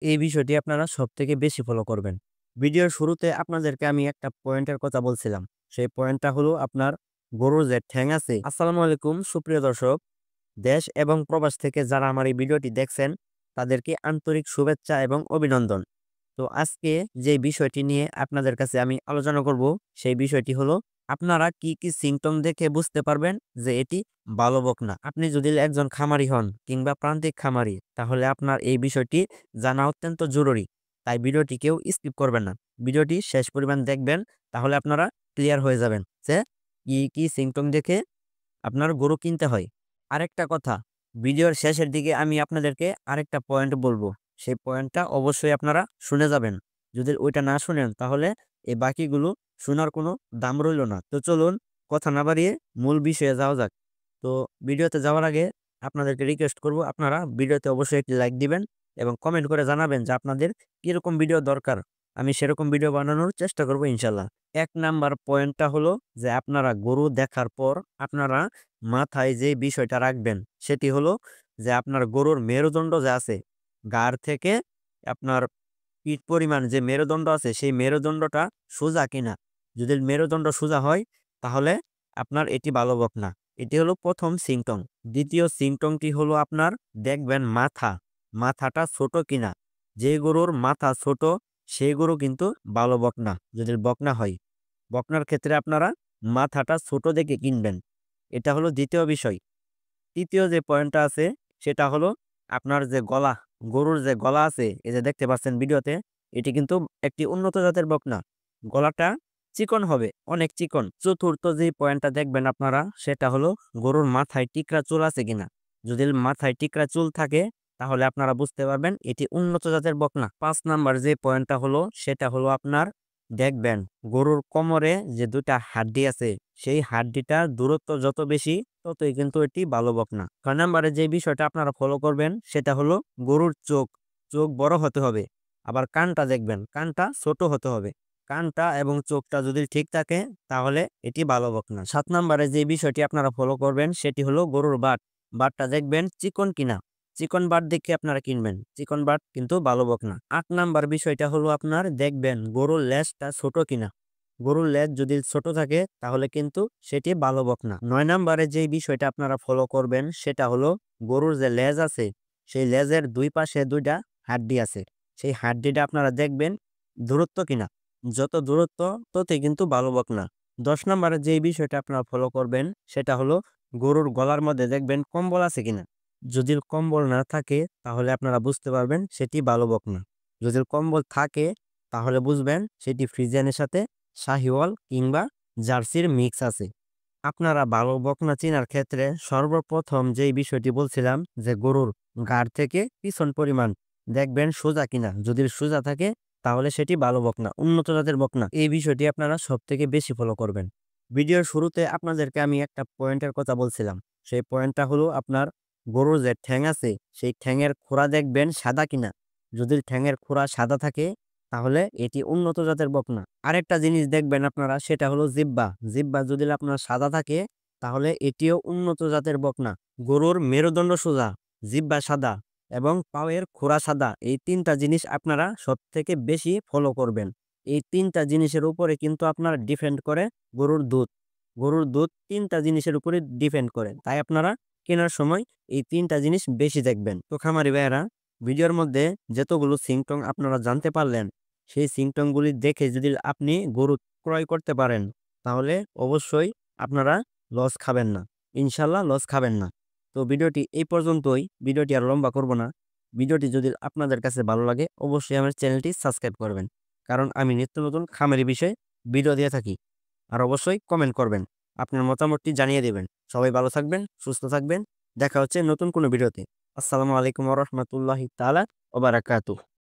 এই বিষয়টি আপনারা সবথেকে বেশি ফলো করবেন। ভিডিওর শুরুতে আপনাদেরকে আমি একটা পয়েন্টের কথা বলছিলাম। সেই পয়েন্টটা হলো আপনার গরুর যে ঠ্যাং আছে। আসসালামু আলাইকুম সুপ্রিয় দর্শক, দেশ এবং প্রবাস থেকে যারা আমার এই ভিডিওটি দেখছেন তাদেরকে আন্তরিক শুভেচ্ছা এবং অভিনন্দন। তো আজকে যে বিষয়টি নিয়ে আপনাদের কাছে আমি আলোচনা করব, সেই বিষয়টি হলো আপনারা কি কি সিমটম দেখে বুঝতে পারবেন যে এটি ভালো বকনা। আপনি যদি একজন খামারি হন কিংবা প্রান্তিক খামারি, তাহলে আপনার এই বিষয়টি জানা অত্যন্ত জরুরি। তাই ভিডিওটি কেউ স্কিপ করবেন না, ভিডিওটি শেষ পরিমাণ দেখবেন, তাহলে আপনারা ক্লিয়ার হয়ে যাবেন যে কি কি সিমটম দেখে আপনার গরু কিনতে হয়। আরেকটা কথা, ভিডিওর শেষের দিকে আমি আপনাদেরকে আরেকটা পয়েন্ট বলবো, সেই পয়েন্টটা অবশ্যই আপনারা শুনে যাবেন। যদি ওইটা না শুনেন তাহলে এই বাকিগুলো শোনার কোনো দাম রইল না। তো চলুন কথা না বাড়িয়ে মূল বিষয়ে যাওয়া যাক। তো ভিডিওতে যাওয়ার আগে আপনাদেরকে রিকোয়েস্ট করব, আপনারা ভিডিওতে অবশ্যই একটি লাইক দিবেন এবং কমেন্ট করে জানাবেন যে আপনাদের কিরকম ভিডিও দরকার। আমি সেরকম ভিডিও বানানোর চেষ্টা করব ইনশাল্লাহ। এক নাম্বার পয়েন্টটা হলো যে আপনারা গরু দেখার পর আপনারা মাথায় যে বিষয়টা রাখবেন সেটি হলো যে আপনার গরুর মেরুদণ্ড যে আছে, গাড় থেকে আপনার পিঠ পরিমাণ যে মেরুদণ্ড আছে সেই মেরুদণ্ডটা সোজা কিনা। যদি মেরুদণ্ড সোজা হয় তাহলে আপনার এটি ভালো বকনা। এটি হলো প্রথম সিমটম। দ্বিতীয় সিমটমটি হলো আপনার দেখবেন মাথাটা ছোট কিনা। যে গরুর মাথা ছোট সেই গরু কিন্তু ভালো বকনা। যদি বকনা হয়, বকনার ক্ষেত্রে আপনারা মাথাটা ছোট দেখে কিনবেন। এটা হলো দ্বিতীয় বিষয়। তৃতীয় যে পয়েন্টটা আছে সেটা হলো আপনার যে গলা, গরুর যে গলা আছে, এই যে দেখতে পাচ্ছেন ভিডিওতে, এটি কিন্তু একটি উন্নত জাতের বকনা। গলাটা চিকন হবে, অনেক চিকন। চতুর্থ যে পয়েন্টটা দেখবেন আপনারা সেটা হলো গরুর মাথায় টিকরা চুল আছে কিনা। যদি মাথায় টিকরা চুল থাকে তাহলে আপনারা বুঝতে পারবেন এটি উন্নত জাতের বকনা। 5 নাম্বার যে পয়েন্টটা হলো সেটা হলো আপনার দেখবেন গরুর কোমরে যে দুটা হাড্ডি আছে, সেই হাড্ডিটার দূরত্ব যত বেশি ততই কিন্তু এটি ভালো বকনা। 6 নাম্বারে যে বিষয়টা আপনারা ফলো করবেন সেটা হলো গরুর চোখ, চোখ বড় হতে হবে। আবার কানটা দেখবেন, কানটা ছোট হতে হবে। কানটা এবং চোখটা যদি ঠিক থাকে তাহলে এটি ভালো বকনা। 7 নাম্বারে যে বিষয়টি আপনারা ফলো করবেন সেটি হলো গরুর বাট, বাটটা দেখবেন চিকন কিনা। চিকন বাট দেখে আপনারা কিনবেন, চিকন বাট কিন্তু ভালো বকনা। 8 নাম্বার বিষয়টা হলো আপনার দেখবেন গরুর লেজটা ছোট কিনা। গরুর লেজ যদি ছোট থাকে তাহলে কিন্তু সেটি ভালো বকনা। 9 নাম্বারে যে বিষয়টা আপনারা ফলো করবেন সেটা হলো গরুর যে লেজ আছে সেই লেজের দুই পাশে দুইটা হাড্ডি আছে, সেই হাড্ডিটা আপনারা দেখবেন দূরত্ব কিনা। যত দূরত্ব ততই কিন্তু ভালো বকনা। 10 নাম্বারে যে বিষয়টা আপনারা ফলো করবেন সেটা হলো গরুর গলার মধ্যে দেখবেন কম্বল আছে কিনা। যদি কম্বল না থাকে তাহলে আপনারা বুঝতে পারবেন সেটি ভালো বকনা। যদি কম্বল থাকে তাহলে বুঝবেন সেটি ফ্রিজিয়ানের সাথে শাহিওয়াল কিংবা জার্সির মিক্স আছে। আপনারা ভালো বকনা চেনার ক্ষেত্রে সর্বপ্রথম যেই বিষয়টি বলছিলাম যে গরুর ঘাড় থেকে পিছন পরিমাণ দেখবেন সোজা কিনা। যদি সোজা থাকে তাহলে সেটি ভালো বকনা, উন্নত জাতের বকনা। এই বিষয়টি আপনারা সব থেকে বেশি ফলো করবেন। ভিডিওর শুরুতে আপনাদেরকে আমি একটা পয়েন্টের কথা বলছিলাম, সেই পয়েন্টটা হলো আপনার গরুর যে ঠ্যাং আছে সেই ঠ্যাঙের খোরা দেখবেন সাদা কিনা। যদি ঠ্যাঙের খোরা সাদা থাকে তাহলে এটি উন্নত জাতের বকনা। আরেকটা জিনিস দেখবেন আপনারা সেটা হলো জিব্বা, জিব্বা যদি আপনার সাদা থাকে তাহলে এটিও উন্নত জাতের বকনা। গরুর মেরুদণ্ড সোজা, জিব্বা সাদা এবং পায়ের খোরা সাদা, এই তিনটা জিনিস আপনারা সব থেকে বেশি ফলো করবেন। এই তিনটা জিনিসের উপরে কিন্তু আপনার ডিপেন্ড করে গরুর দুধ। গরুর দুধ তিনটা জিনিসের উপরে ডিপেন্ড করে, তাই আপনারা কেনার সময় এই তিনটা জিনিস বেশি দেখবেন। তো খামারি ভাইয়েরা, ভিডিওর মধ্যে যতগুলো সিমটম আপনারা জানতে পারলেন, সেই সিমটমগুলি দেখে যদি আপনি গরু ক্রয় করতে পারেন তাহলে অবশ্যই আপনারা লস খাবেন না, ইনশাল্লাহ লস খাবেন না। তো ভিডিওটি এই পর্যন্তই, ভিডিওটি আর লম্বা করব না। ভিডিওটি যদি আপনাদের কাছে ভালো লাগে অবশ্যই আমার চ্যানেলটি সাবস্ক্রাইব করবেন, কারণ আমি নিত্য নতুন খামারি বিষয়ে ভিডিও দিয়ে থাকি। আর অবশ্যই কমেন্ট করবেন, আপনার মতামতটি জানিয়ে দেবেন। সবাই ভালো থাকবেন, সুস্থ থাকবেন। দেখা হচ্ছে নতুন কোনো ভিডিওতে। আসসালামু আলাইকুম ওয়া রাহমাতুল্লাহি তাআলা ওয়া বারাকাতুহু।